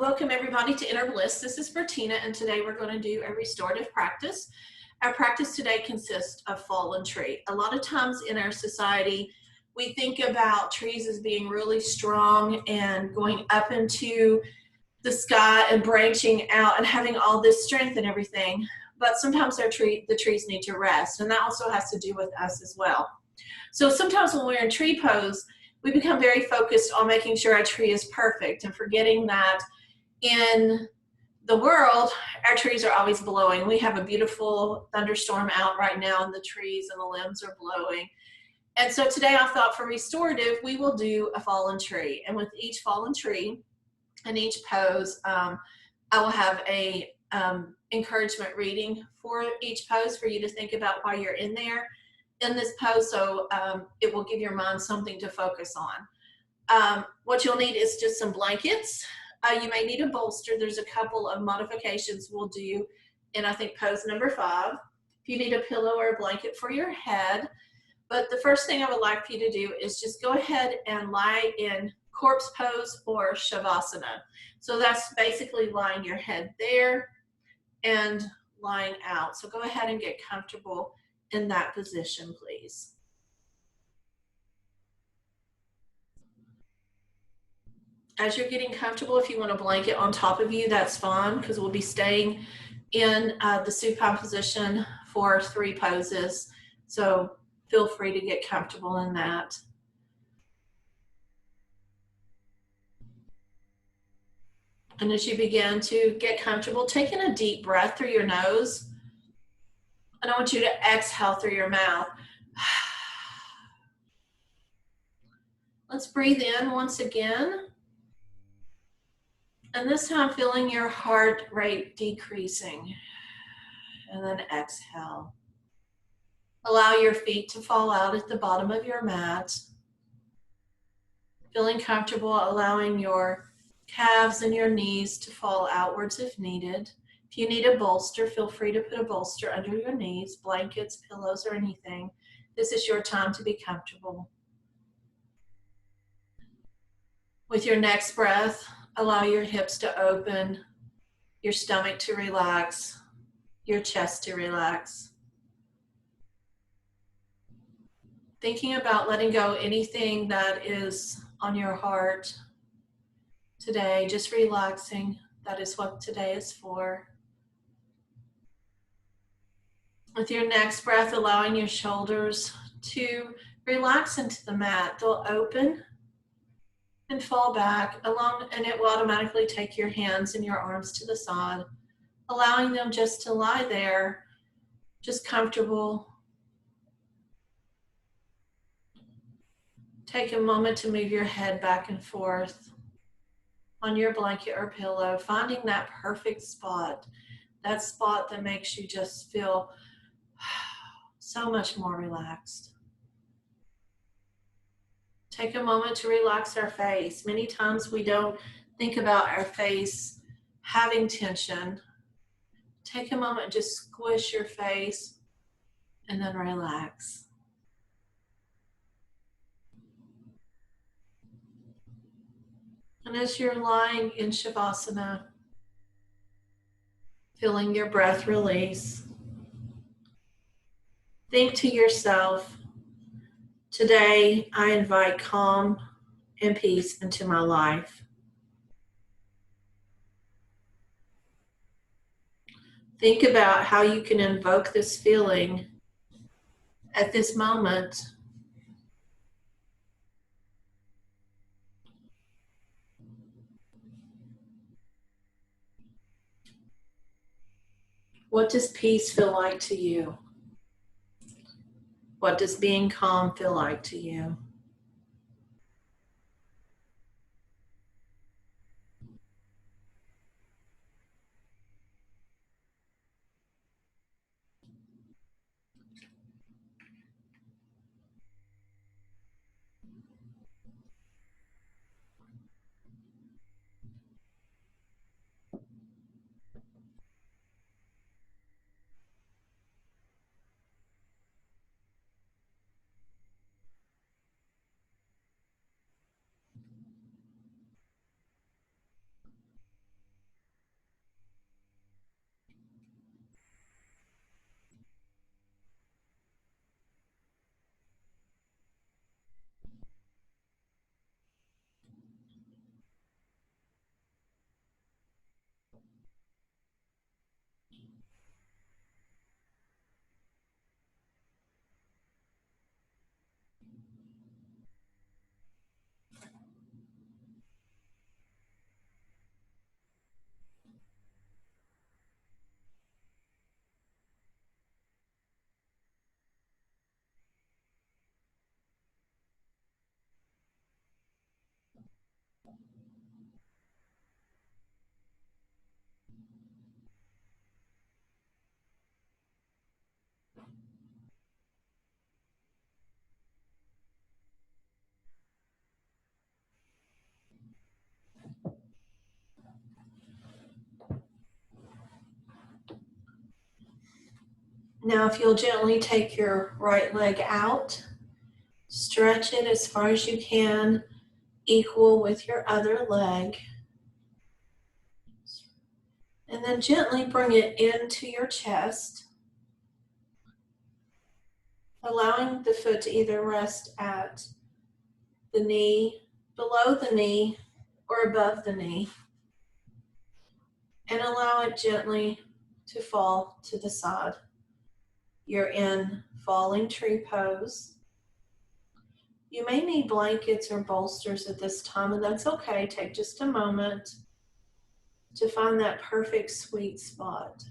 Welcome everybody to Inner Bliss. This is Bertina, and today we're going to do a restorative practice. Our practice today consists of fallen tree. A lot of times in our society, we think about trees as being really strong and going up into the sky and branching out and having all this strength and everything. But sometimes the trees need to rest, and that also has to do with us as well. So sometimes when we're in tree pose, we become very focused on making sure our tree is perfect and forgetting that in the world, our trees are always blowing. We have a beautiful thunderstorm out right now, and the trees and the limbs are blowing. And so today I thought for restorative, we will do a fallen tree. And with each fallen tree and each pose, I will have a encouragement reading for each pose for you to think about why you're in this pose, so it will give your mind something to focus on. What you'll need is just some blankets. You may need a bolster. There's a couple of modifications we'll do in, I think, pose number 5. If you need a pillow or a blanket for your head. But the first thing I would like for you to do is just go ahead and lie in corpse pose or shavasana. So that's basically lying your head there and lying out. So go ahead and get comfortable in that position, please. As you're getting comfortable, if you want a blanket on top of you, that's fine, because we'll be staying in the supine position for 3 poses. So feel free to get comfortable in that. And as you begin to get comfortable, taking a deep breath through your nose, and I want you to exhale through your mouth. Let's breathe in once again. And this time feeling your heart rate decreasing. And then exhale. Allow your feet to fall out at the bottom of your mat. Feeling comfortable, allowing your calves and your knees to fall outwards if needed. If you need a bolster, feel free to put a bolster under your knees, blankets, pillows, or anything. This is your time to be comfortable. With your next breath, allow your hips to open, your stomach to relax, your chest to relax. Thinking about letting go anything that is on your heart today, just relaxing. That is what today is for. With your next breath, allowing your shoulders to relax into the mat. They'll open and fall back along, and it will automatically take your hands and your arms to the side, allowing them just to lie there, just comfortable. Take a moment to move your head back and forth on your blanket or pillow, finding that perfect spot, that spot that makes you just feel so much more relaxed. Take a moment to relax our face. Many times we don't think about our face having tension. Take a moment, just squish your face, and then relax. And as you're lying in Shavasana, feeling your breath release, think to yourself, today I invite calm and peace into my life. Think about how you can invoke this feeling at this moment. What does peace feel like to you? What does being calm feel like to you? Now, if you'll gently take your right leg out, stretch it as far as you can, equal with your other leg. And then gently bring it into your chest, allowing the foot to either rest at the knee, below the knee, or above the knee. And allow it gently to fall to the side. You're in falling tree pose. You may need blankets or bolsters at this time, and that's okay. Take just a moment to find that perfect sweet spot.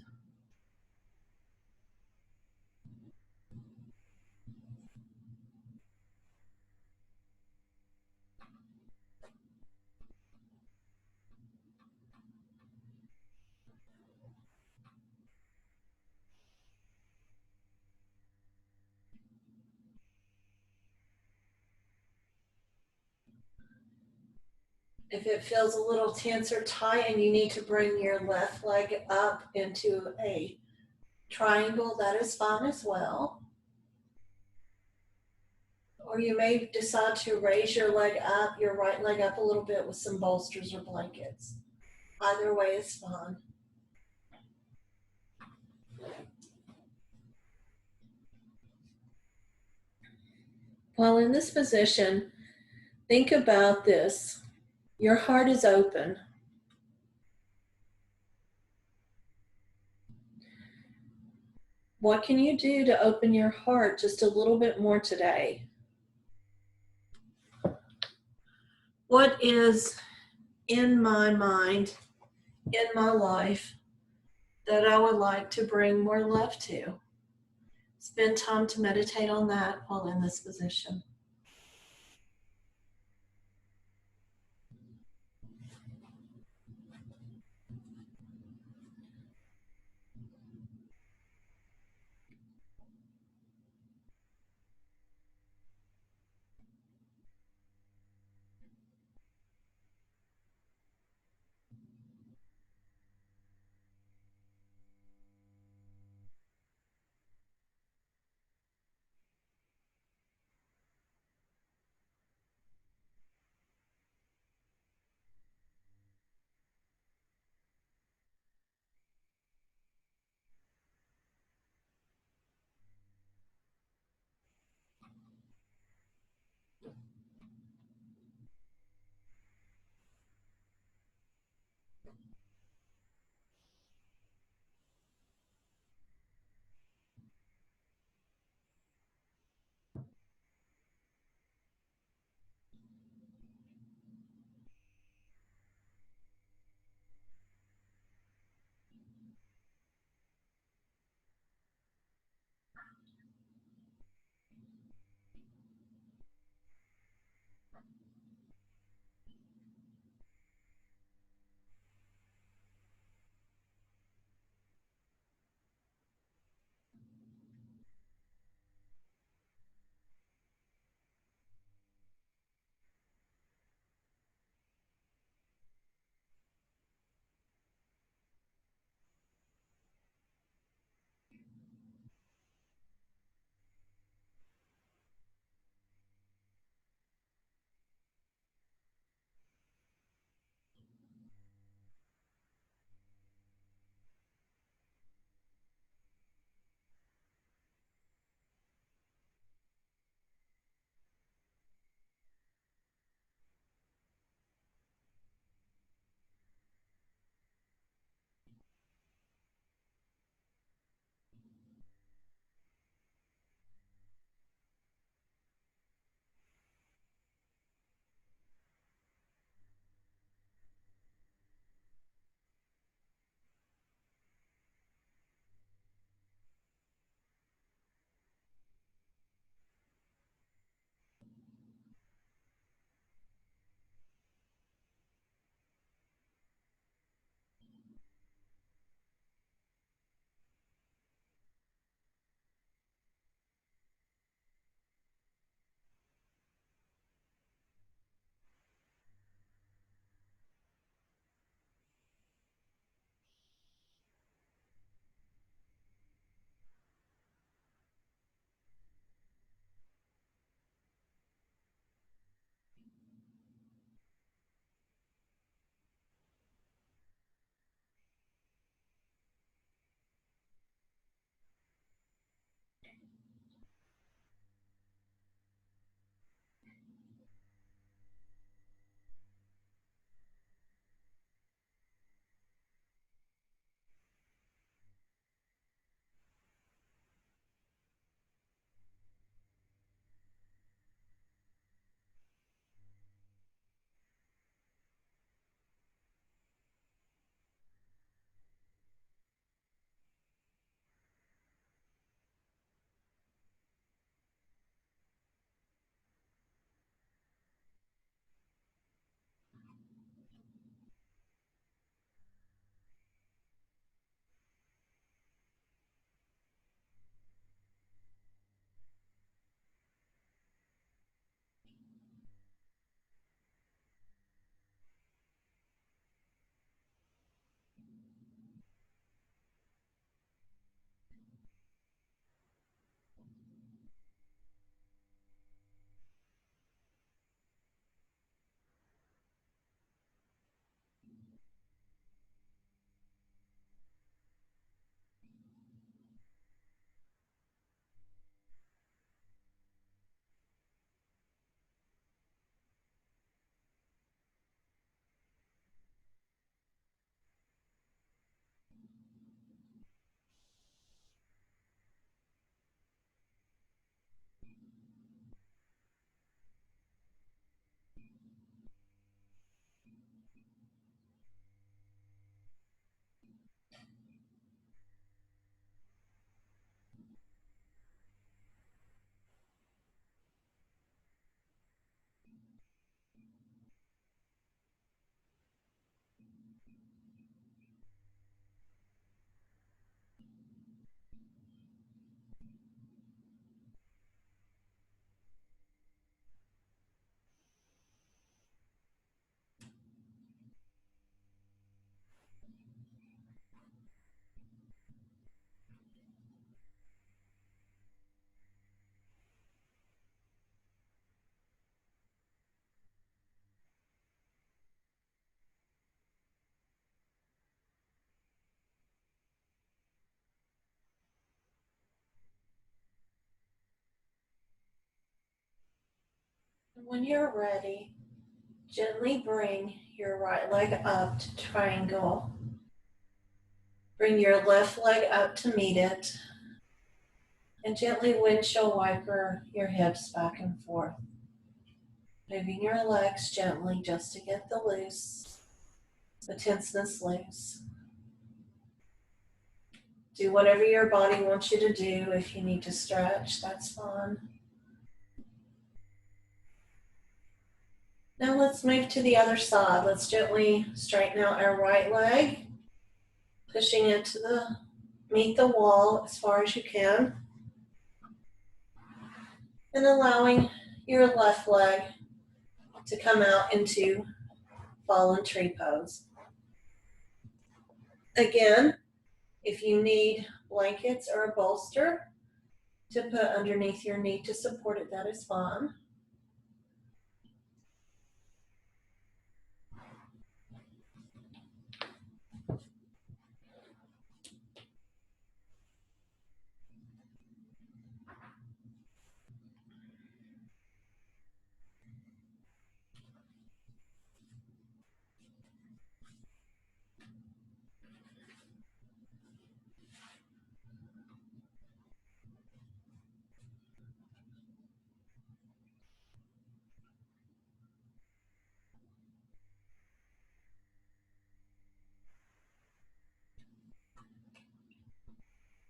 If it feels a little tense or tight and you need to bring your left leg up into a triangle, that is fine as well. Or you may decide to raise your leg up, your right leg up a little bit with some bolsters or blankets. Either way is fine. While in this position, think about this. Your heart is open. What can you do to open your heart just a little bit more today? What is in my mind, in my life, that I would like to bring more love to? Spend time to meditate on that while in this position. When you're ready, gently bring your right leg up to triangle. Bring your left leg up to meet it. And gently windshield wiper your hips back and forth. Moving your legs gently just to get the tenseness loose. Do whatever your body wants you to do. If you need to stretch, that's fine. Now let's move to the other side. Let's gently straighten out our right leg, pushing it to meet the wall as far as you can, and allowing your left leg to come out into fallen tree pose. Again, if you need blankets or a bolster to put underneath your knee to support it, that is fine.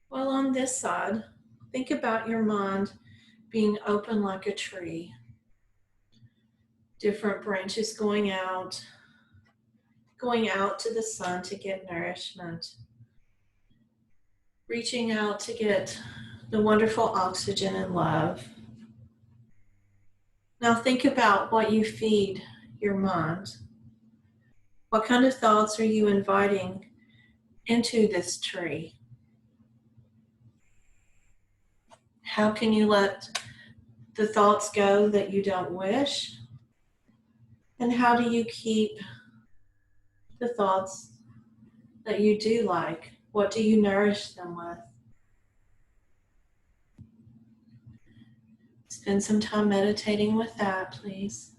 While on this side, think about your mind being open like a tree. Different branches going out to the sun to get nourishment. Reaching out to get the wonderful oxygen and love. Now think about what you feed your mind. What kind of thoughts are you inviting into this tree? How can you let the thoughts go that you don't wish? And how do you keep the thoughts that you do like? What do you nourish them with? Spend some time meditating with that, please.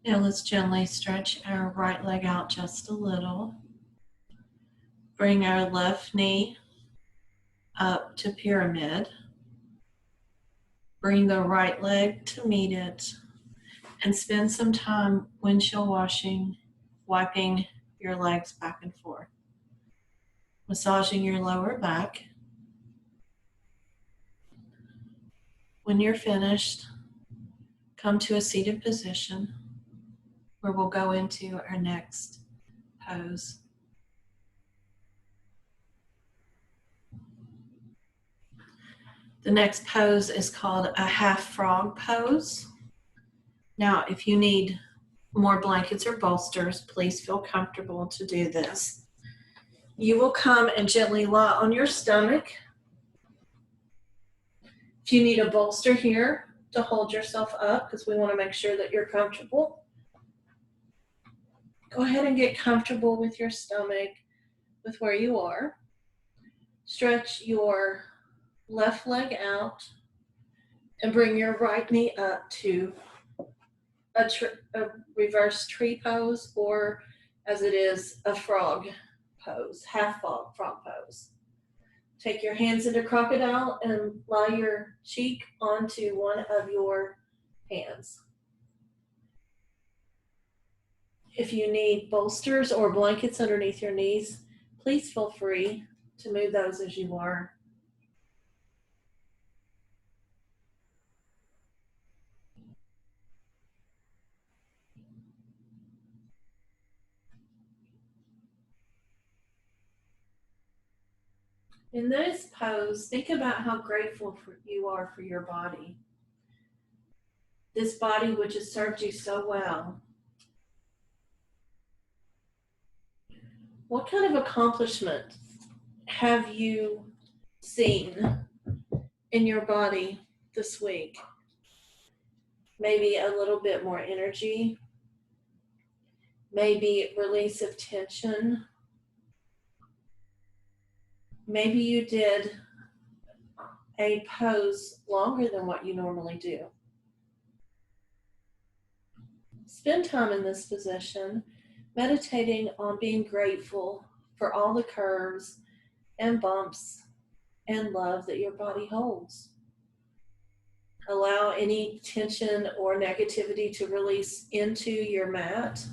Now let's gently stretch our right leg out just a little. Bring our left knee up to pyramid. Bring the right leg to meet it and spend some time windshield washing, wiping your legs back and forth, massaging your lower back. When you're finished, come to a seated position where we'll go into our next pose. The next pose is called a half frog pose. Now, if you need more blankets or bolsters, please feel comfortable to do this. You will come and gently lie on your stomach. If you need a bolster here to hold yourself up, because we want to make sure that you're comfortable, go ahead and get comfortable with your stomach, with where you are. Stretch your left leg out and bring your right knee up to a reverse tree pose, or as it is, a frog pose, half frog pose. Take your hands into crocodile and lie your cheek onto one of your hands. If you need bolsters or blankets underneath your knees, please feel free to move those as you are. In this pose, think about how grateful you are for your body. This body which has served you so well. What kind of accomplishment have you seen in your body this week? Maybe a little bit more energy, maybe release of tension. Maybe you did a pose longer than what you normally do. Spend time in this position, meditating on being grateful for all the curves and bumps and love that your body holds. Allow any tension or negativity to release into your mat.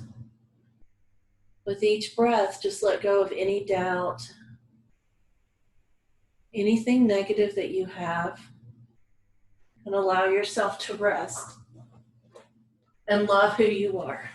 With each breath, just let go of any doubt, anything negative that you have, and allow yourself to rest and love who you are.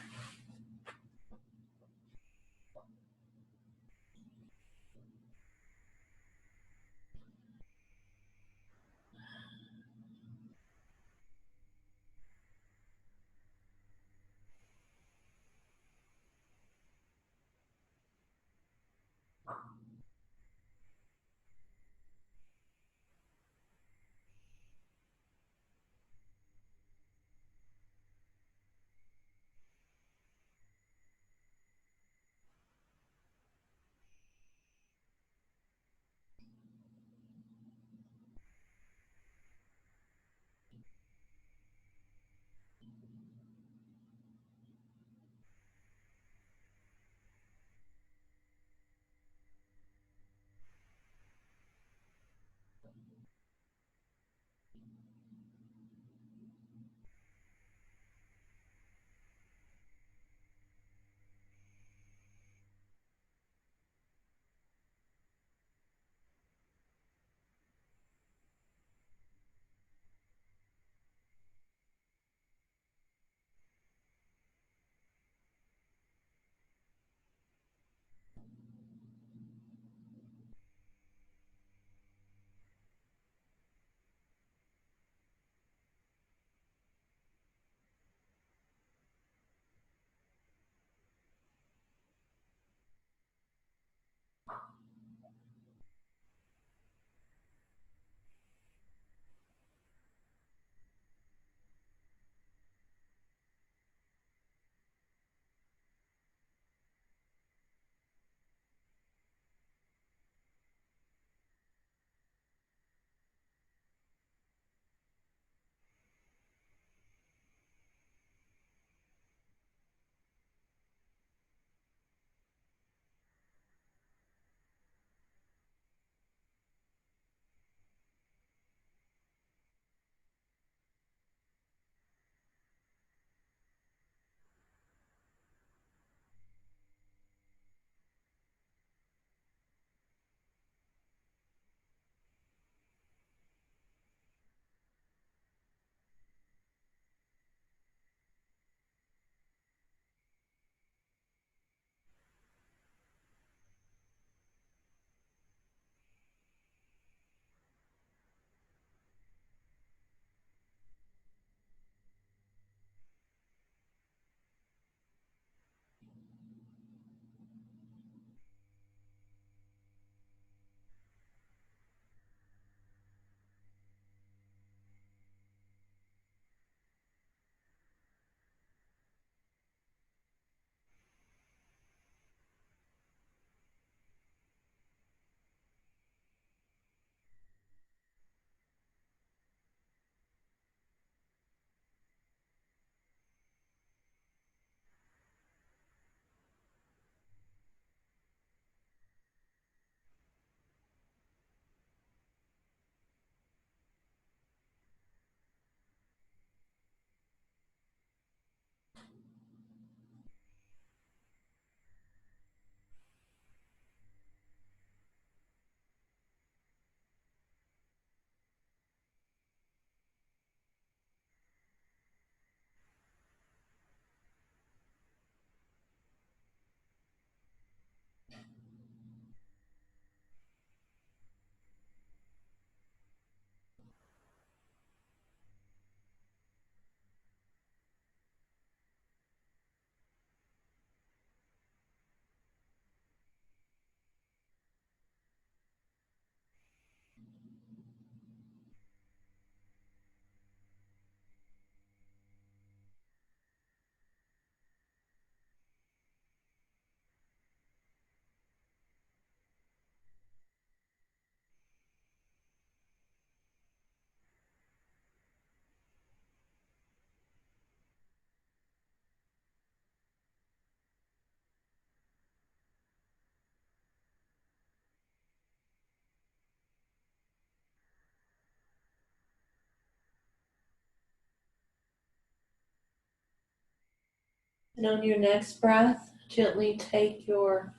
And on your next breath, gently take your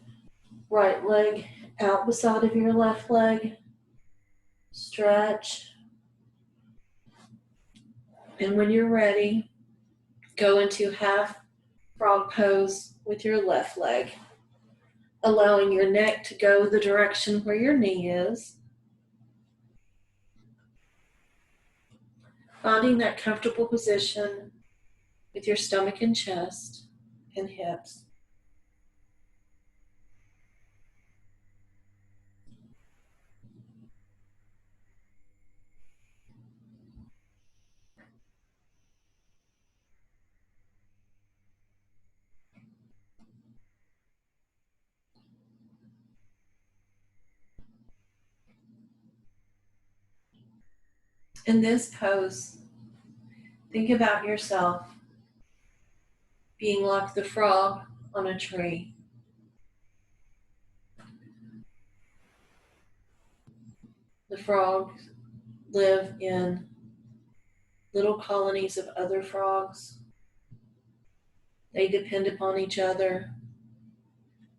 right leg out beside of your left leg. Stretch. And when you're ready, go into half frog pose with your left leg, allowing your neck to go the direction where your knee is. Finding that comfortable position with your stomach and chest and hips. In this pose, think about yourself being like the frog on a tree. The frogs live in little colonies of other frogs. They depend upon each other,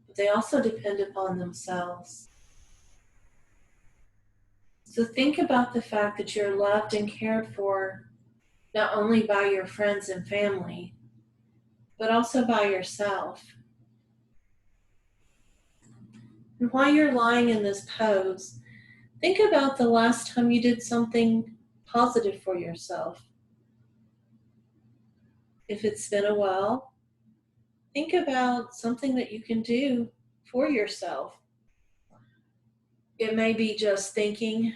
but they also depend upon themselves. So think about the fact that you're loved and cared for not only by your friends and family, but also by yourself. And while you're lying in this pose, think about the last time you did something positive for yourself. If it's been a while, think about something that you can do for yourself. It may be just thinking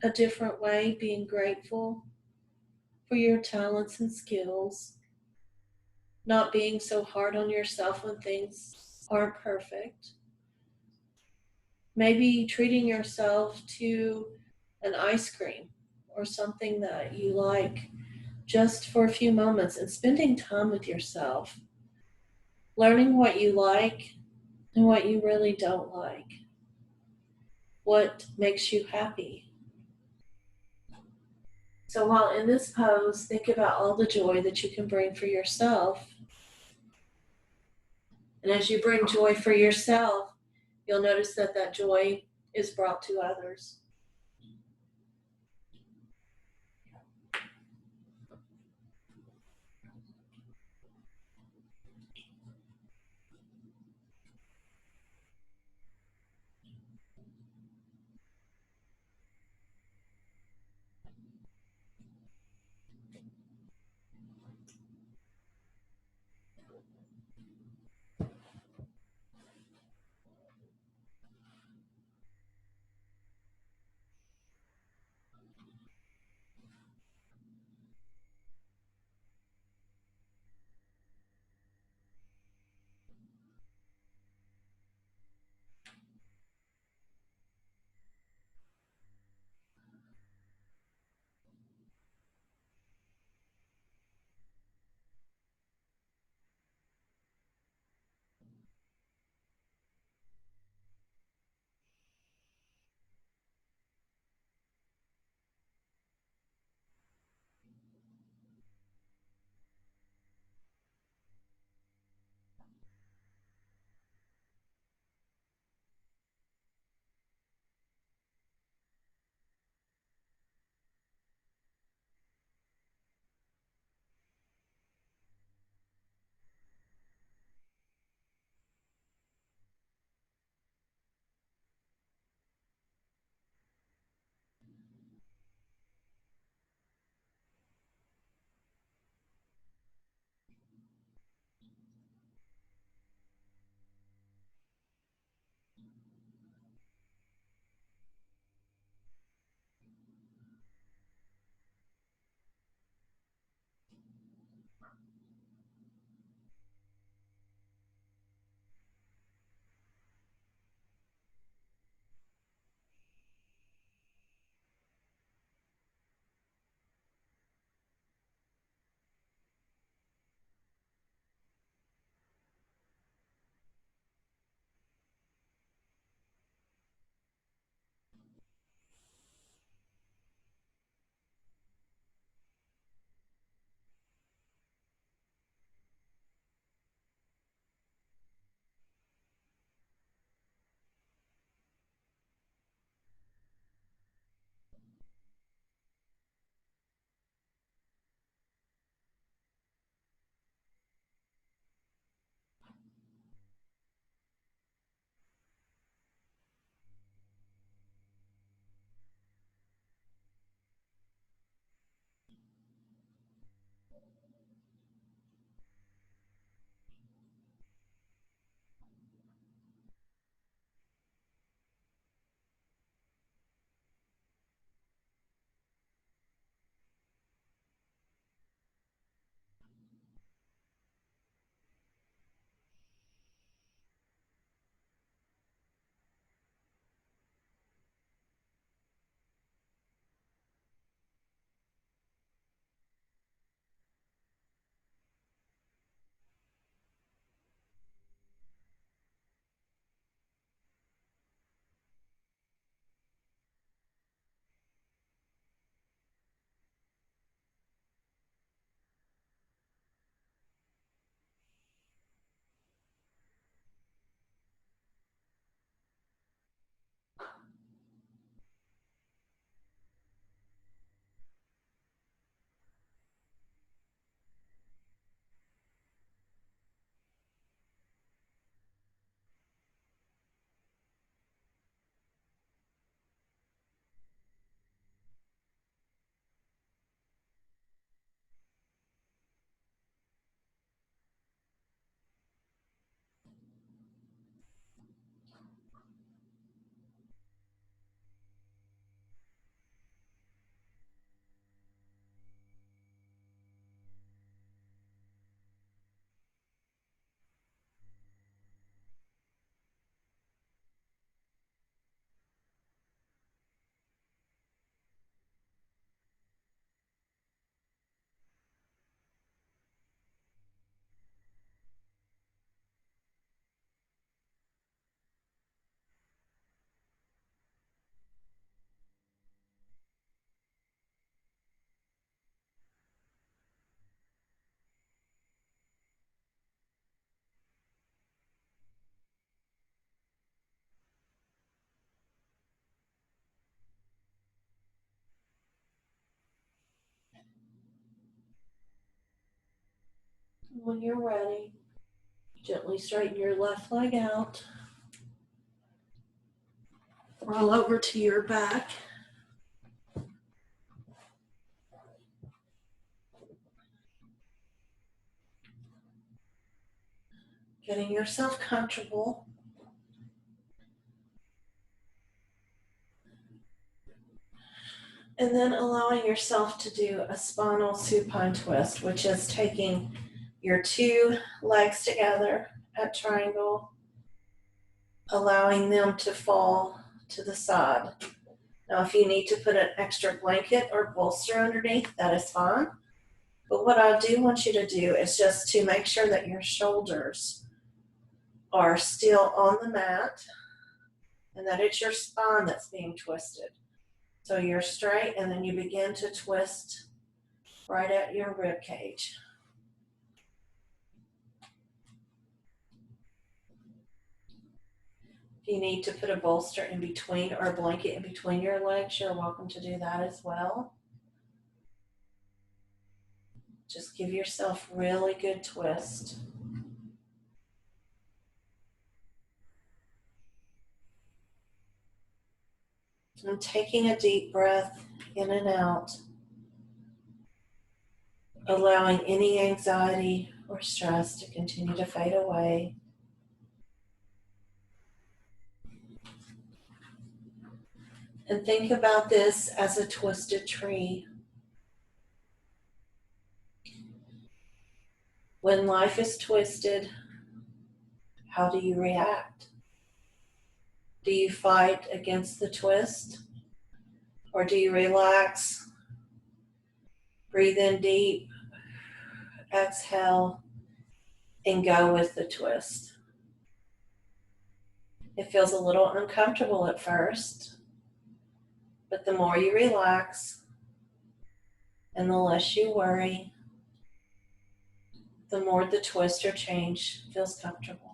a different way, being grateful for your talents and skills, not being so hard on yourself when things aren't perfect. Maybe treating yourself to an ice cream or something that you like just for a few moments and spending time with yourself, learning what you like and what you really don't like, what makes you happy. So while in this pose, think about all the joy that you can bring for yourself. And as you bring joy for yourself, you'll notice that that joy is brought to others. When you're ready, gently straighten your left leg out. Roll over to your back. Getting yourself comfortable. And then allowing yourself to do a spinal supine twist, which is taking your two legs together at triangle, allowing them to fall to the side. Now, if you need to put an extra blanket or bolster underneath, that is fine. But what I do want you to do is just to make sure that your shoulders are still on the mat and that it's your spine that's being twisted. So you're straight, and then you begin to twist right at your rib cage. If you need to put a bolster in between or a blanket in between your legs, you're welcome to do that as well. Just give yourself really good twist. And taking a deep breath in and out, allowing any anxiety or stress to continue to fade away. And think about this as a twisted tree. When life is twisted, how do you react? Do you fight against the twist? Or do you relax, breathe in deep, exhale, and go with the twist? It feels a little uncomfortable at first, but the more you relax and the less you worry, the more the twist or change feels comfortable.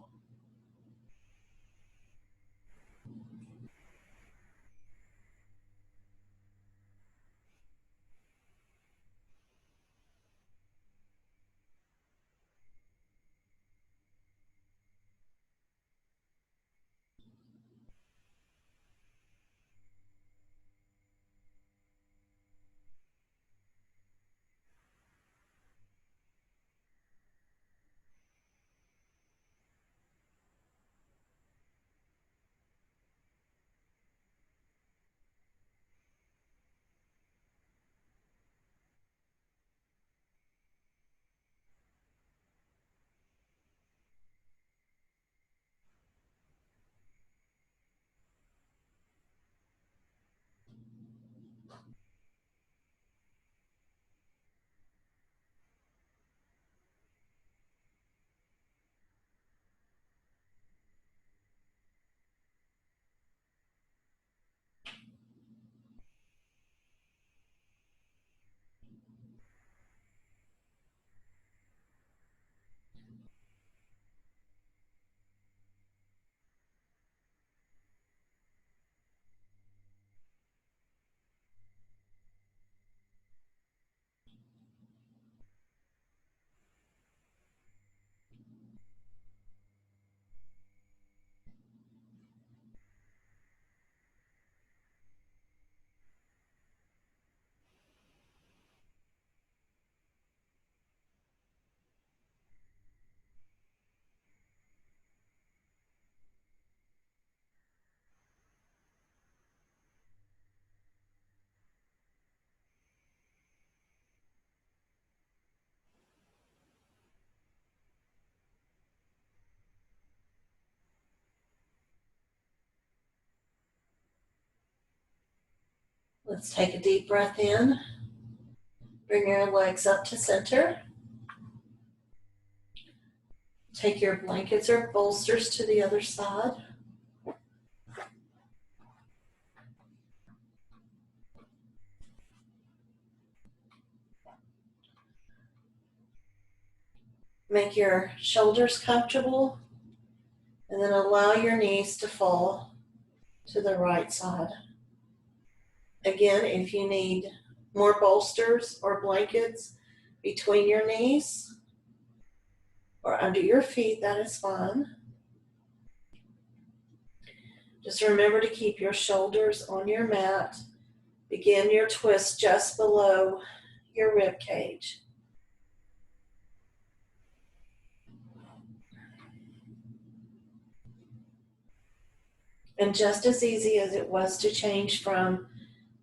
Let's take a deep breath in. Bring your legs up to center. Take your blankets or bolsters to the other side. Make your shoulders comfortable, and then allow your knees to fall to the right side. Again, if you need more bolsters or blankets between your knees, or under your feet, that is fine. Just remember to keep your shoulders on your mat. Begin your twist just below your rib cage. And just as easy as it was to change from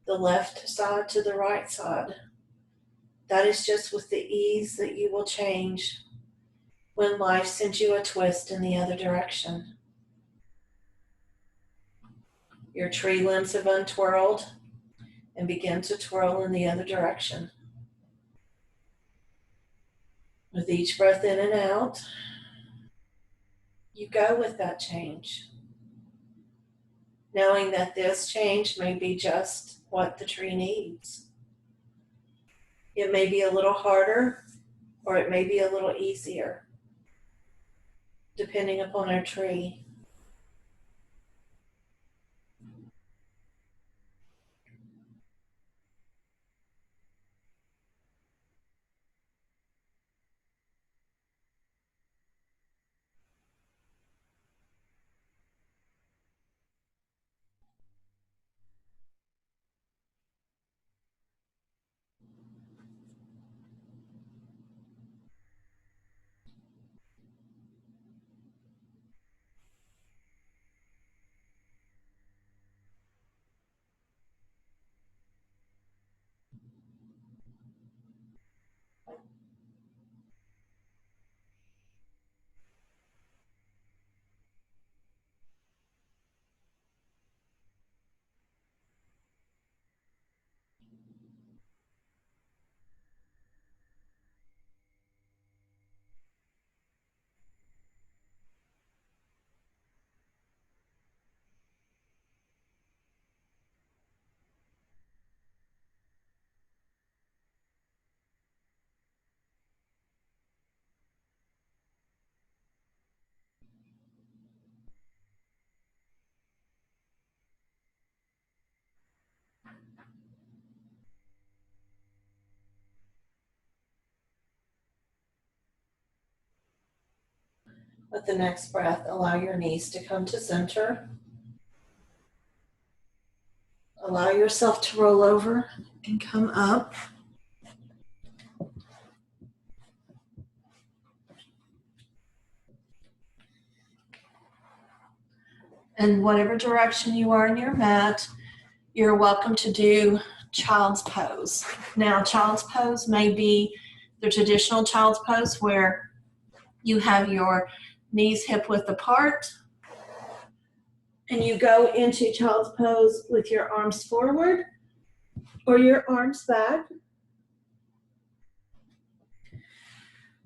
the left side to the right side, that is just with the ease that you will change when life sends you a twist in the other direction. Your tree limbs have untwirled and begin to twirl in the other direction. With each breath in and out, you go with that change, knowing that this change may be just what the tree needs. It may be a little harder, or it may be a little easier, depending upon our tree. With the next breath, allow your knees to come to center. Allow yourself to roll over and come up. And whatever direction you are in your mat, you're welcome to do child's pose. Now, child's pose may be the traditional child's pose where you have your knees hip width apart and you go into child's pose with your arms forward or your arms back.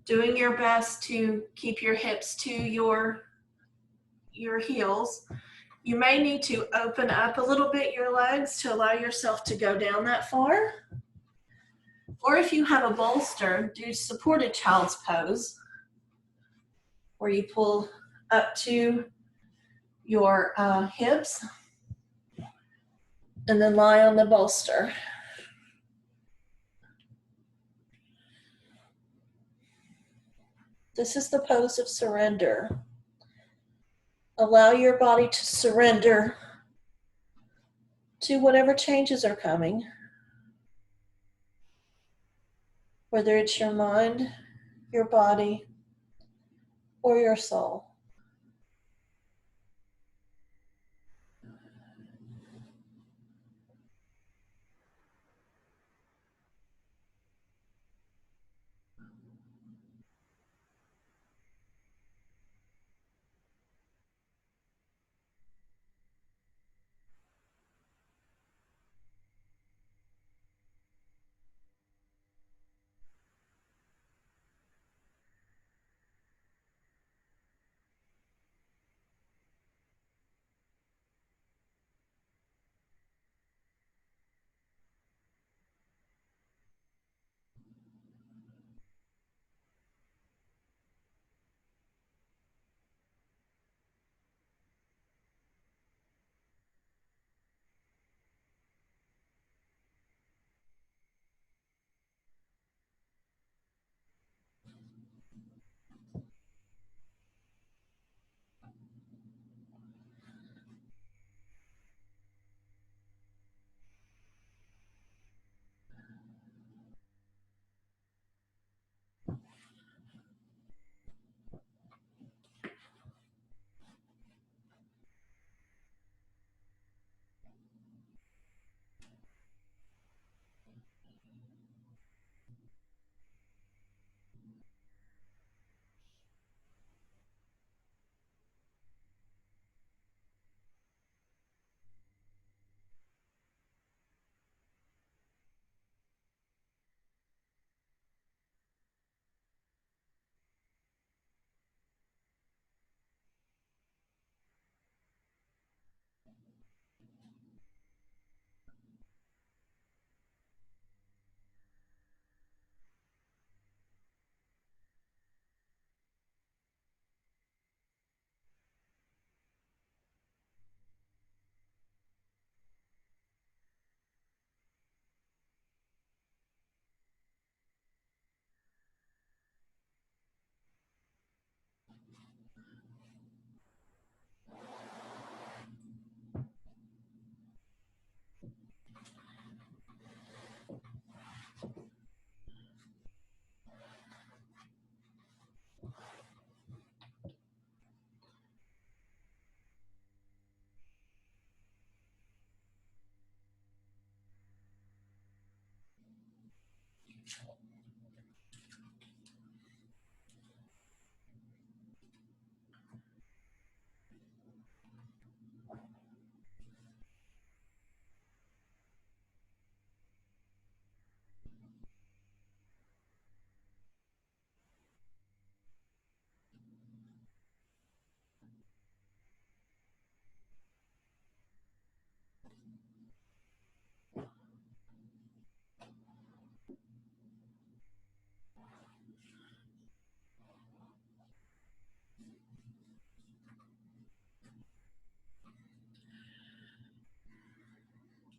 Doing your best to keep your hips to your heels. You may need to open up a little bit your legs to allow yourself to go down that far. Or if you have a bolster, do supported child's pose, where you pull up to your hips and then lie on the bolster. This is the pose of surrender. Allow your body to surrender to whatever changes are coming, whether it's your mind, your body, or your soul.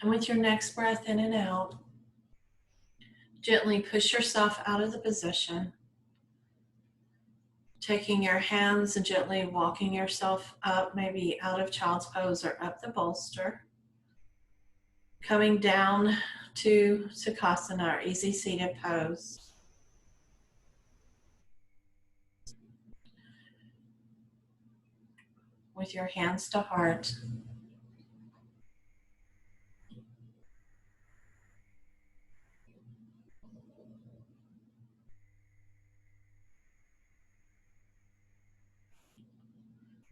And with your next breath in and out, gently push yourself out of the position, taking your hands and gently walking yourself up, maybe out of child's pose or up the bolster. Coming down to Sukhasana, or easy seated pose. With your hands to heart.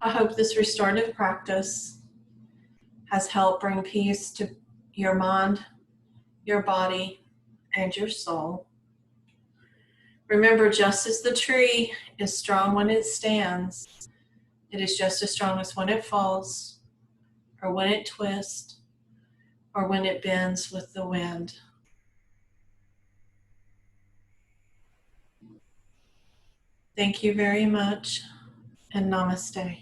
I hope this restorative practice has helped bring peace to your mind, your body, and your soul. Remember, just as the tree is strong when it stands, it is just as strong as when it falls, or when it twists, or when it bends with the wind. Thank you very much, and namaste.